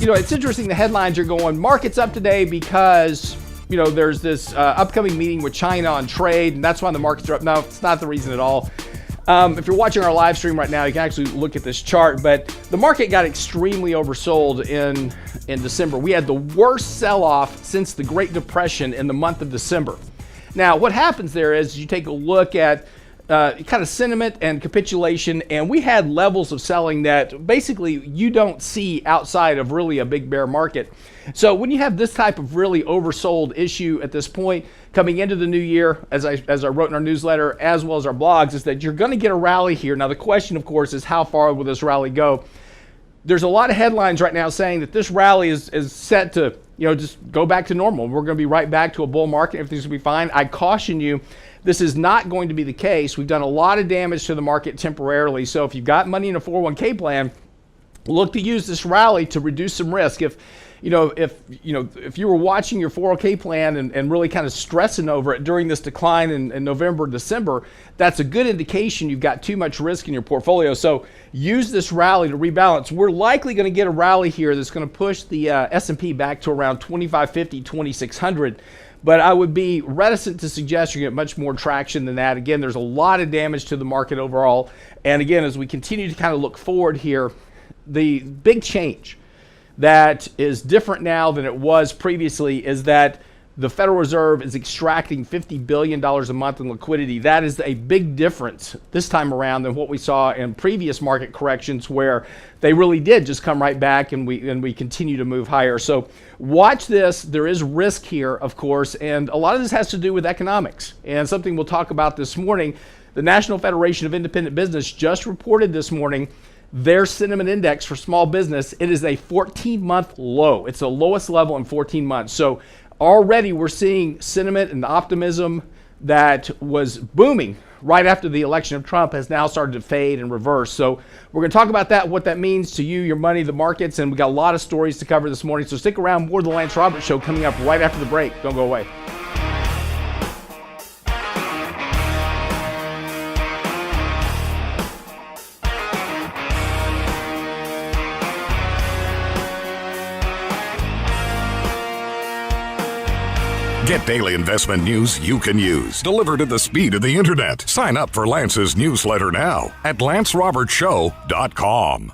it's interesting. The headlines are going, market's up today because, there's this upcoming meeting with China on trade, and that's why the markets are up. No, it's not the reason at all. If you're watching our live stream right now, you can actually look at this chart, but the market got extremely oversold in December. We had the worst sell-off since the Great Depression in the month of December. Now, what happens there is you take a look at kind of sentiment and capitulation, and we had levels of selling that basically you don't see outside of really a big bear market. So when you have this type of really oversold issue at this point coming into the new year, as I wrote in our newsletter as well as our blogs, is that you're going to get a rally here. Now the question, of course, is how far will this rally go? There's a lot of headlines right now saying that this rally is set to just go back to normal. We're going to be right back to a bull market. Everything's going to be fine. I caution you, this is not going to be the case. We've done a lot of damage to the market temporarily. So if you've got money in a 401k plan, look to use this rally to reduce some risk. If you were watching your 401k plan and really kind of stressing over it during this decline in November, December, that's a good indication you've got too much risk in your portfolio. So use this rally to rebalance. We're likely going to get a rally here that's going to push the S&P back to around 2550, 2600. But I would be reticent to suggest you get much more traction than that. Again, there's a lot of damage to the market overall. And again, as we continue to kind of look forward here, the big change that is different now than it was previously is that the Federal Reserve is extracting $50 billion a month in liquidity. That is a big difference this time around than what we saw in previous market corrections where they really did just come right back and we continue to move higher. So watch this. There is risk here, of course, and a lot of this has to do with economics. And something we'll talk about this morning, the National Federation of Independent Business just reported this morning their sentiment index for small business. It is a 14-month low. It's the lowest level in 14 months. So already we're seeing sentiment and optimism that was booming right after the election of Trump has now started to fade and reverse. So we're going to talk about that, what that means to you, your money, the markets, and we got a lot of stories to cover this morning. So stick around. More of the Lance Roberts Show coming up right after the break. Don't go away. Get daily investment news you can use, delivered at the speed of the internet. Sign up for Lance's newsletter now at lancerobertshow.com.